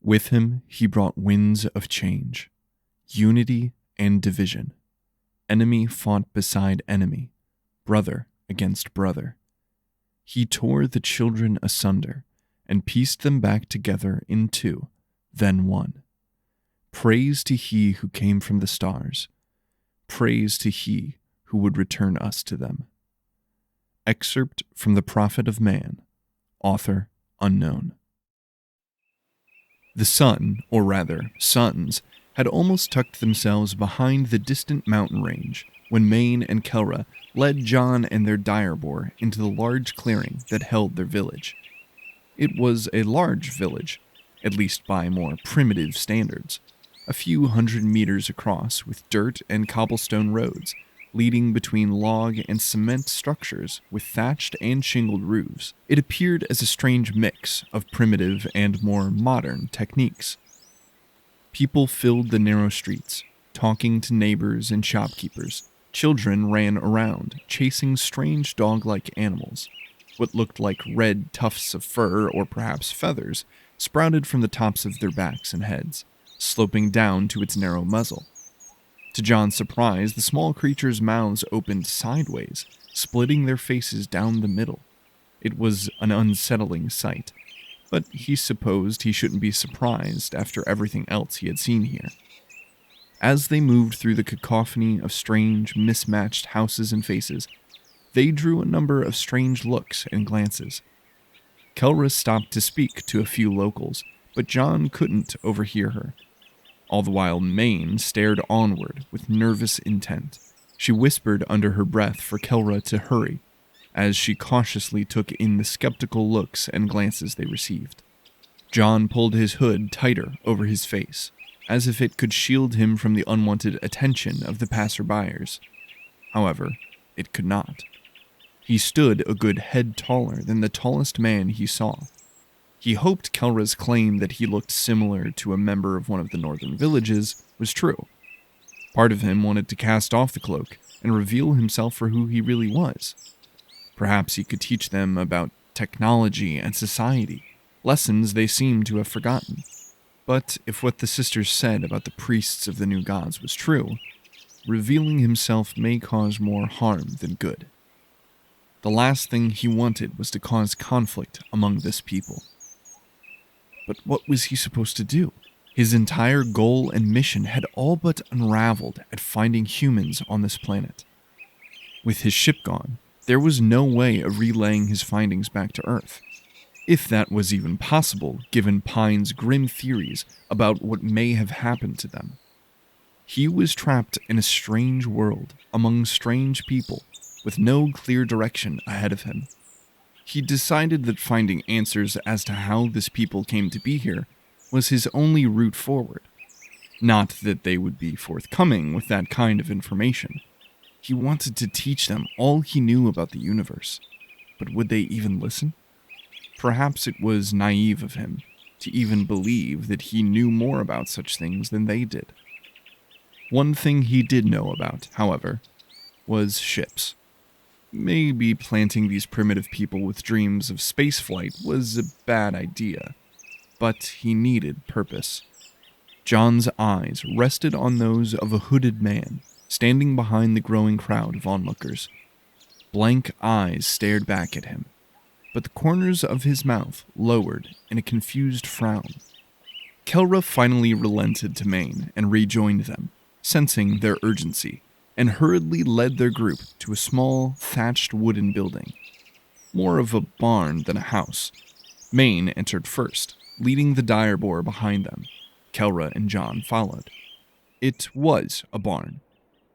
With him, he brought winds of change, unity and division. Enemy fought beside enemy, brother against brother. He tore the children asunder and pieced them back together in two, then one. Praise to he who came from the stars. Praise to he who would return us to them. Excerpt from The Prophet of Man, author unknown. The sun, or rather, suns, had almost tucked themselves behind the distant mountain range when Maine and Kelra led John and their direboar into the large clearing that held their village. It was a large village, at least by more primitive standards, a few 100 meters across with dirt and cobblestone roads leading between log and cement structures with thatched and shingled roofs. It appeared as a strange mix of primitive and more modern techniques. People filled the narrow streets, talking to neighbors and shopkeepers. Children ran around, chasing strange dog-like animals. What looked like red tufts of fur or perhaps feathers sprouted from the tops of their backs and heads, sloping down to its narrow muzzle. To John's surprise, the small creatures' mouths opened sideways, splitting their faces down the middle. It was an unsettling sight, but he supposed he shouldn't be surprised after everything else he had seen here. As they moved through the cacophony of strange, mismatched houses and faces, they drew a number of strange looks and glances. Kelra stopped to speak to a few locals, but John couldn't overhear her. All the while, Maine stared onward with nervous intent. She whispered under her breath for Kelra to hurry, as she cautiously took in the skeptical looks and glances they received. John pulled his hood tighter over his face, as if it could shield him from the unwanted attention of the passerbyers. However, it could not. He stood a good head taller than the tallest man he saw. He hoped Kelra's claim that he looked similar to a member of one of the northern villages was true. Part of him wanted to cast off the cloak and reveal himself for who he really was. Perhaps he could teach them about technology and society, lessons they seemed to have forgotten. But if what the sisters said about the priests of the new gods was true, revealing himself may cause more harm than good. The last thing he wanted was to cause conflict among this people. But what was he supposed to do? His entire goal and mission had all but unraveled at finding humans on this planet. With his ship gone, there was no way of relaying his findings back to Earth. If that was even possible, given Pine's grim theories about what may have happened to them. He was trapped in a strange world, among strange people, with no clear direction ahead of him. He decided that finding answers as to how this people came to be here was his only route forward. Not that they would be forthcoming with that kind of information. He wanted to teach them all he knew about the universe. But would they even listen? Perhaps it was naive of him to even believe that he knew more about such things than they did. One thing he did know about, however, was ships. Maybe planting these primitive people with dreams of spaceflight was a bad idea, but he needed purpose. John's eyes rested on those of a hooded man standing behind the growing crowd of onlookers. Blank eyes stared back at him, but the corners of his mouth lowered in a confused frown. Kelra finally relented to Maine and rejoined them, sensing their urgency, and hurriedly led their group to a small, thatched wooden building. More of a barn than a house. Maine entered first, leading the direboar behind them. Kelra and John followed. It was a barn.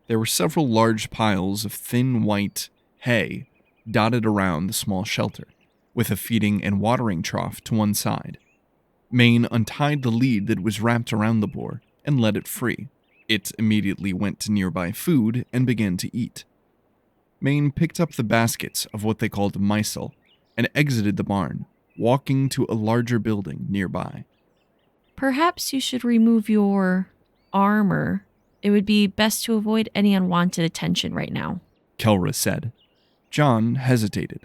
There were several large piles of thin white hay dotted around the small shelter, with a feeding and watering trough to one side. Maine untied the lead that was wrapped around the boar and let it free. It immediately went to nearby food and began to eat. Maine picked up the baskets of what they called mysel and exited the barn, walking to a larger building nearby. Perhaps you should remove your armor. It would be best to avoid any unwanted attention right now, Kelra said. John hesitated.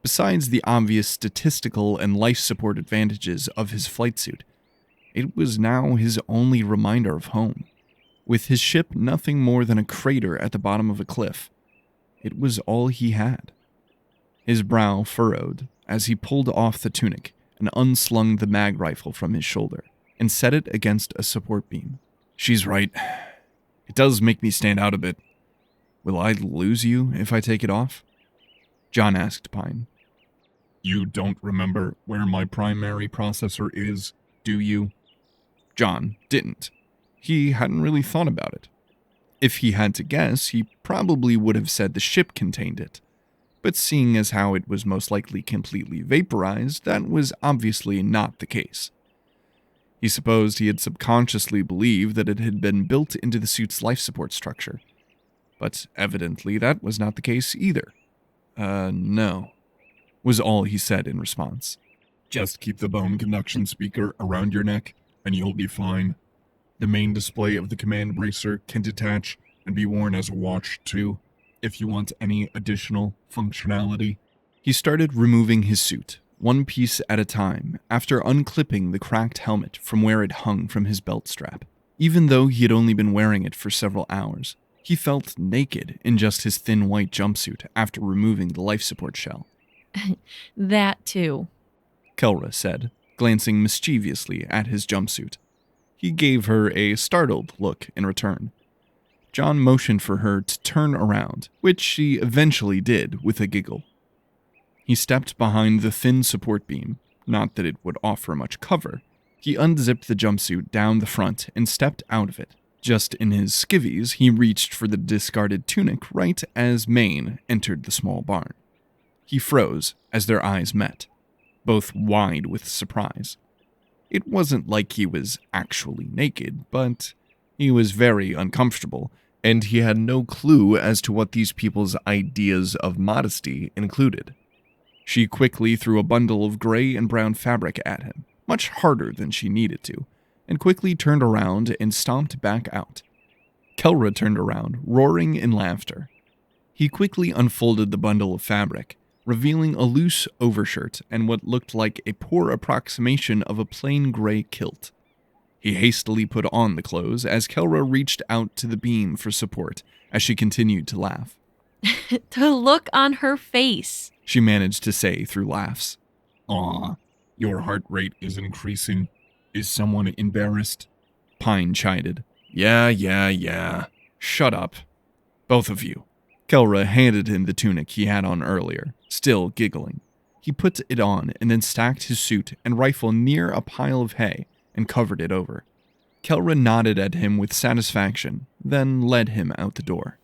Besides the obvious statistical and life support advantages of his flight suit, It was now his only reminder of home. With his ship nothing more than a crater at the bottom of a cliff, it was all he had. His brow furrowed as he pulled off the tunic and unslung the mag rifle from his shoulder and set it against a support beam. She's right. It does make me stand out a bit. Will I lose you if I take it off? John asked Pine. You don't remember where my primary processor is, do you? John didn't. He hadn't really thought about it. If he had to guess, he probably would have said the ship contained it. But seeing as how it was most likely completely vaporized, that was obviously not the case. He supposed he had subconsciously believed that it had been built into the suit's life support structure. But evidently that was not the case either. No, was all he said in response. Just keep the bone conduction speaker around your neck, and you'll be fine. The main display of the command bracer can detach and be worn as a watch, too, if you want any additional functionality. He started removing his suit, one piece at a time, after unclipping the cracked helmet from where it hung from his belt strap. Even though he had only been wearing it for several hours, he felt naked in just his thin white jumpsuit after removing the life support shell. That too, Kelra said, glancing mischievously at his jumpsuit. He gave her a startled look in return. John motioned for her to turn around, which she eventually did with a giggle. He stepped behind the thin support beam, not that it would offer much cover. He unzipped the jumpsuit down the front and stepped out of it. Just in his skivvies, he reached for the discarded tunic right as Maine entered the small barn. He froze as their eyes met, both wide with surprise. It wasn't like he was actually naked, but he was very uncomfortable, and he had no clue as to what these people's ideas of modesty included. She quickly threw a bundle of gray and brown fabric at him, much harder than she needed to, and quickly turned around and stomped back out. Kelra turned around, roaring in laughter. He quickly unfolded the bundle of fabric, revealing a loose overshirt and what looked like a poor approximation of a plain gray kilt. He hastily put on the clothes as Kelra reached out to the beam for support as she continued to laugh. The look on her face, she managed to say through laughs. Aw, your heart rate is increasing. Is someone embarrassed? Pine chided. Yeah. Shut up. Both of you. Kelra handed him the tunic he had on earlier, still giggling. He put it on and then stacked his suit and rifle near a pile of hay and covered it over. Kelra nodded at him with satisfaction, then led him out the door.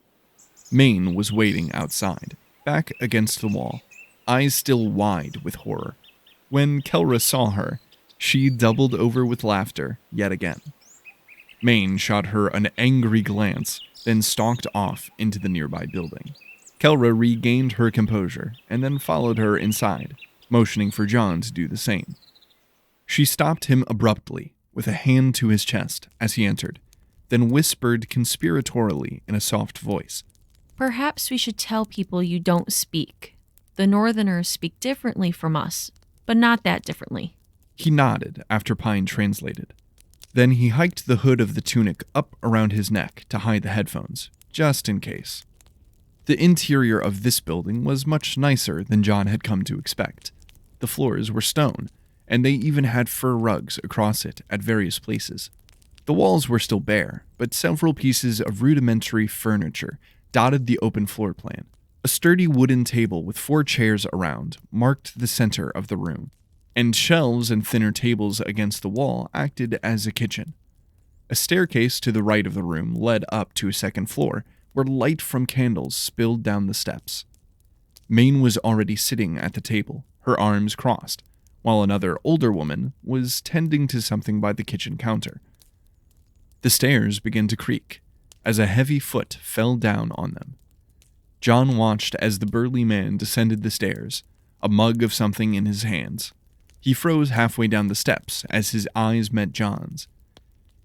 Maine was waiting outside, back against the wall, eyes still wide with horror. When Kelra saw her, she doubled over with laughter yet again. Maine shot her an angry glance, then stalked off into the nearby building. Kelra regained her composure and then followed her inside, motioning for John to do the same. She stopped him abruptly with a hand to his chest as he entered, then whispered conspiratorially in a soft voice. Perhaps we should tell people you don't speak. The Northerners speak differently from us, but not that differently. He nodded after Pine translated. Then he hiked the hood of the tunic up around his neck to hide the headphones, just in case. The interior of this building was much nicer than John had come to expect. The floors were stone, and they even had fur rugs across it at various places. The walls were still bare, but several pieces of rudimentary furniture dotted the open floor plan. A sturdy wooden table with 4 chairs around marked the center of the room, and shelves and thinner tables against the wall acted as a kitchen. A staircase to the right of the room led up to a second floor, where light from candles spilled down the steps. Maine was already sitting at the table, her arms crossed, while another older woman was tending to something by the kitchen counter. The stairs began to creak as a heavy foot fell down on them. John watched as the burly man descended the stairs, a mug of something in his hands. He froze halfway down the steps as his eyes met John's.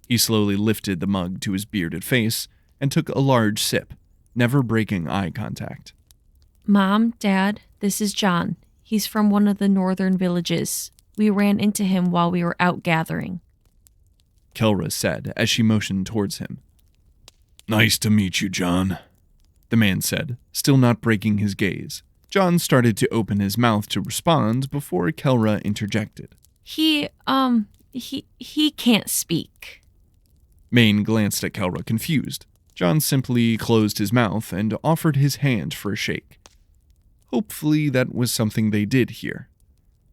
He slowly lifted the mug to his bearded face and took a large sip, never breaking eye contact. Mom, Dad, this is John. He's from one of the northern villages. We ran into him while we were out gathering. Kelra said as she motioned towards him. "Nice to meet you, John," the man said, still not breaking his gaze. John started to open his mouth to respond before Kelra interjected. He can't speak. Maine glanced at Kelra confused. John simply closed his mouth and offered his hand for a shake. Hopefully that was something they did here.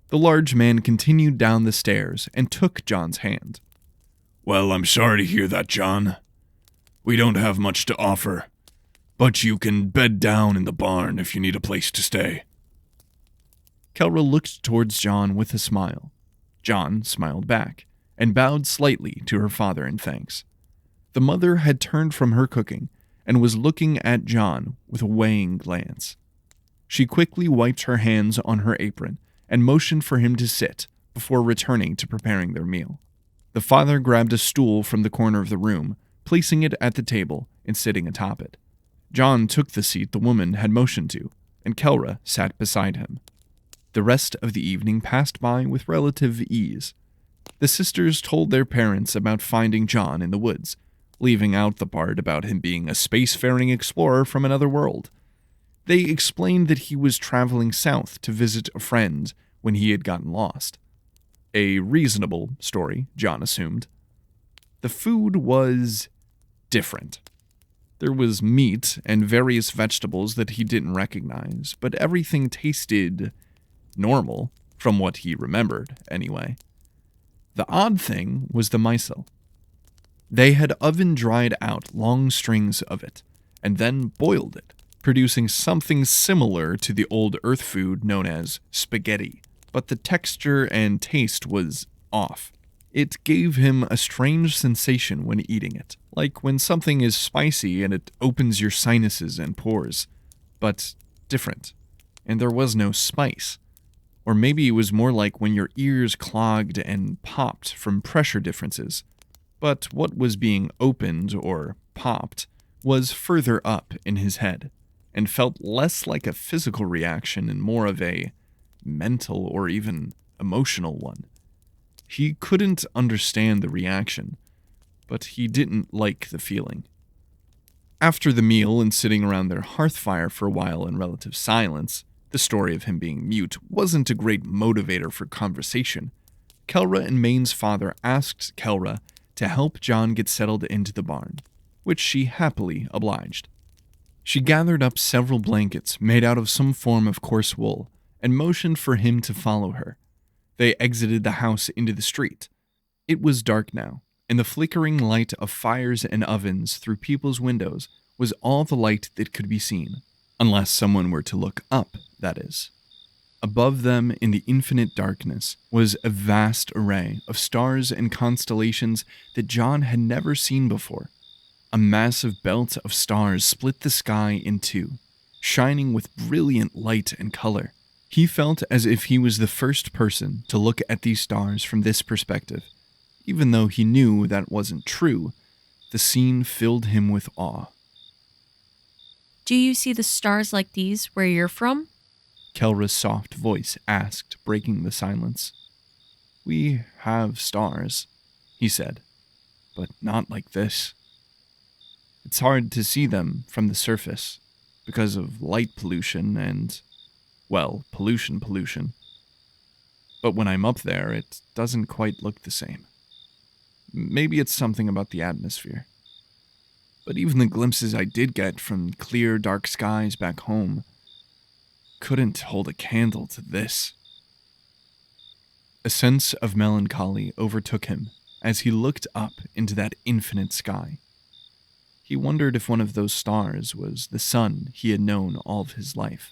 The large man continued down the stairs and took John's hand. "Well, I'm sorry to hear that, John. We don't have much to offer, but you can bed down in the barn if you need a place to stay." Kelra looked towards John with a smile. John smiled back and bowed slightly to her father in thanks. The mother had turned from her cooking and was looking at John with a weighing glance. She quickly wiped her hands on her apron and motioned for him to sit before returning to preparing their meal. The father grabbed a stool from the corner of the room, placing it at the table and sitting atop it. John took the seat the woman had motioned to, and Kelra sat beside him. The rest of the evening passed by with relative ease. The sisters told their parents about finding John in the woods, leaving out the part about him being a spacefaring explorer from another world. They explained that he was traveling south to visit a friend when he had gotten lost. A reasonable story, John assumed. The food was different. There was meat and various vegetables that he didn't recognize, but everything tasted normal, from what he remembered, anyway. The odd thing was the misel. They had oven-dried out long strings of it, and then boiled it, producing something similar to the old Earth food known as spaghetti, but the texture and taste was off. It gave him a strange sensation when eating it, like when something is spicy and it opens your sinuses and pores, but different, and there was no spice. Or maybe it was more like when your ears clogged and popped from pressure differences. But what was being opened or popped was further up in his head, and felt less like a physical reaction and more of a mental or even emotional one. He couldn't understand the reaction, but he didn't like the feeling. After the meal and sitting around their hearth fire for a while in relative silence, the story of him being mute wasn't a great motivator for conversation. Kelra and Maine's father asked Kelra to help John get settled into the barn, which she happily obliged. She gathered up several blankets made out of some form of coarse wool and motioned for him to follow her. They exited the house into the street. It was dark now, and the flickering light of fires and ovens through people's windows was all the light that could be seen, unless someone were to look up, that is. Above them, in the infinite darkness, was a vast array of stars and constellations that John had never seen before. A massive belt of stars split the sky in two, shining with brilliant light and color. He felt as if he was the first person to look at these stars from this perspective. Even though he knew that wasn't true, the scene filled him with awe. Do you see the stars like these where you're from? Kelra's soft voice asked, breaking the silence. "We have stars," he said, "but not like this. It's hard to see them from the surface because of light pollution and, well, pollution. But when I'm up there, it doesn't quite look the same. Maybe it's something about the atmosphere. But even the glimpses I did get from clear, dark skies back home couldn't hold a candle to this." A sense of melancholy overtook him as he looked up into that infinite sky. He wondered if one of those stars was the sun he had known all of his life.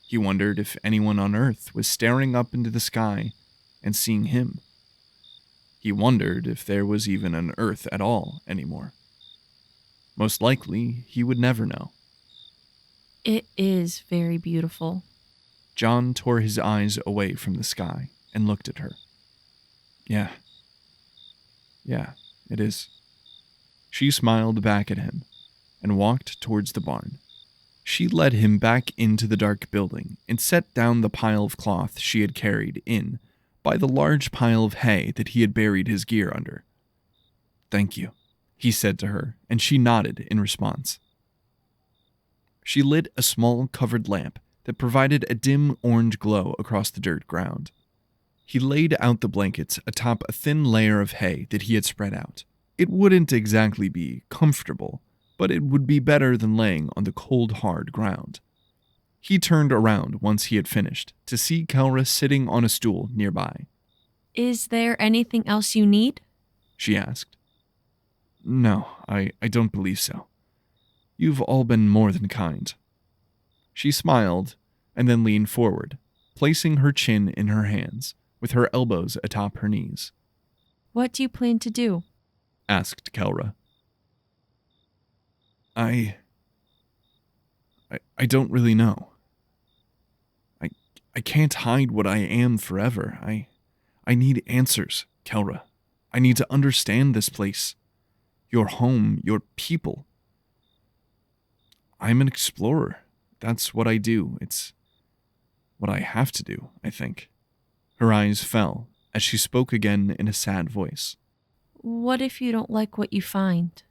He wondered if anyone on Earth was staring up into the sky and seeing him. He wondered if there was even an Earth at all anymore. Most likely, he would never know. It is very beautiful. John tore his eyes away from the sky and looked at her. Yeah, it is. She smiled back at him and walked towards the barn. She led him back into the dark building and set down the pile of cloth she had carried in by the large pile of hay that he had buried his gear under. "Thank you," he said to her, and she nodded in response. She lit a small covered lamp that provided a dim orange glow across the dirt ground. He laid out the blankets atop a thin layer of hay that he had spread out. It wouldn't exactly be comfortable, but it would be better than laying on the cold, hard ground. He turned around once he had finished to see Kelra sitting on a stool nearby. Is there anything else you need? She asked. No, I don't believe so. You've all been more than kind. She smiled and then leaned forward, placing her chin in her hands, with her elbows atop her knees. What do you plan to do? Asked Kelra. I don't really know. I can't hide what I am forever. I need answers, Kelra. I need to understand this place. Your home, your people. I'm an explorer. That's what I do. It's what I have to do, I think. Her eyes fell as she spoke again in a sad voice. What if you don't like what you find?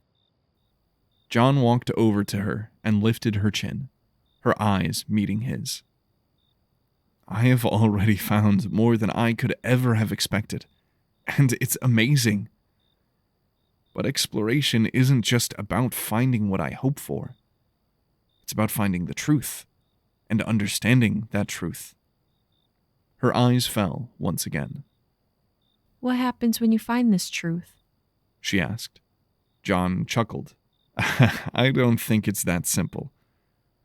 John walked over to her and lifted her chin, her eyes meeting his. I have already found more than I could ever have expected, and it's amazing. But exploration isn't just about finding what I hope for. It's about finding the truth and understanding that truth. Her eyes fell once again. What happens when you find this truth? She asked. John chuckled. I don't think it's that simple.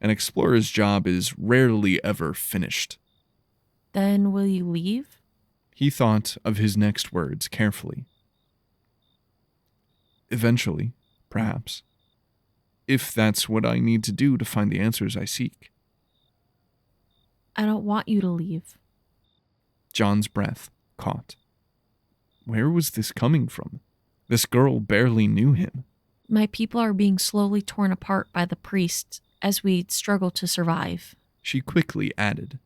An explorer's job is rarely ever finished. Then will you leave? He thought of his next words carefully. Eventually, perhaps. If that's what I need to do to find the answers I seek. I don't want you to leave. John's breath caught. Where was this coming from? This girl barely knew him. My people are being slowly torn apart by the priests as we struggle to survive. She quickly added.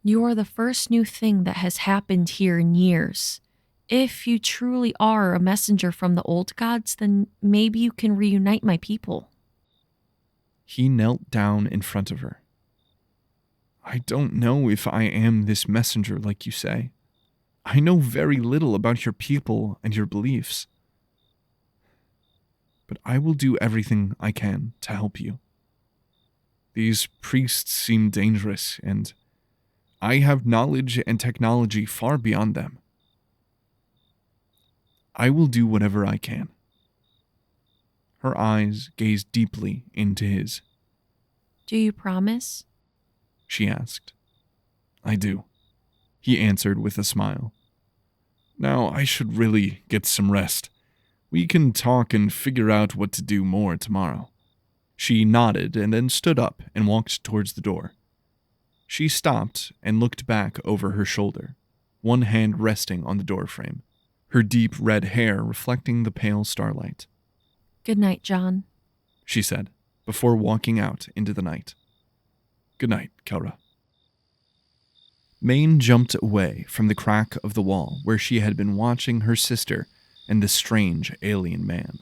You are the first new thing that has happened here in years. If you truly are a messenger from the old gods, then maybe you can reunite my people. He knelt down in front of her. I don't know if I am this messenger like you say. I know very little about your people and your beliefs. But I will do everything I can to help you. These priests seem dangerous, and I have knowledge and technology far beyond them. I will do whatever I can. Her eyes gazed deeply into his. Do you promise? She asked. I do, he answered with a smile. Now I should really get some rest. We can talk and figure out what to do more tomorrow. She nodded and then stood up and walked towards the door. She stopped and looked back over her shoulder, one hand resting on the doorframe, her deep red hair reflecting the pale starlight. Good night, John, she said, before walking out into the night. Good night, Kelra. Maine jumped away from the crack of the wall where she had been watching her sister and the strange alien man.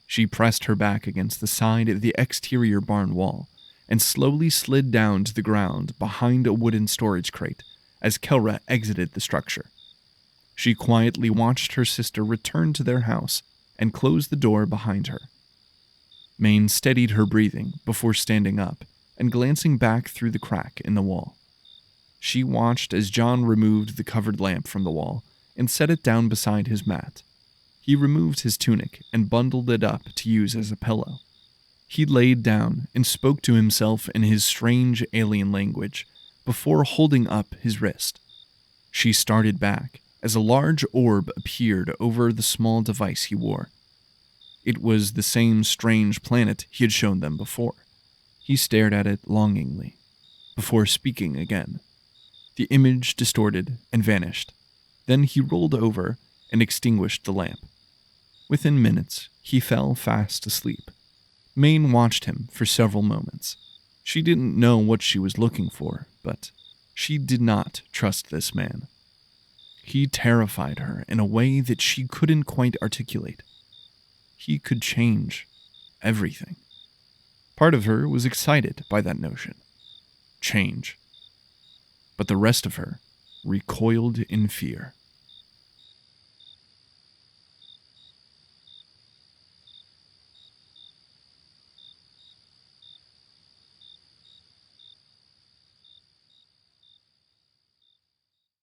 She pressed her back against the side of the exterior barn wall and slowly slid down to the ground behind a wooden storage crate as Kelra exited the structure. She quietly watched her sister return to their house and close the door behind her. Maine steadied her breathing before standing up and glancing back through the crack in the wall. She watched as John removed the covered lamp from the wall and set it down beside his mat. He removed his tunic and bundled it up to use as a pillow. He laid down and spoke to himself in his strange alien language before holding up his wrist. She started back as a large orb appeared over the small device he wore. It was the same strange planet he had shown them before. He stared at it longingly, before speaking again. The image distorted and vanished. Then he rolled over and extinguished the lamp. Within minutes, he fell fast asleep. Maine watched him for several moments. She didn't know what she was looking for, but she did not trust this man. He terrified her in a way that she couldn't quite articulate. he could change everything. Part of her was excited by that notion. Change. But the rest of her recoiled in fear.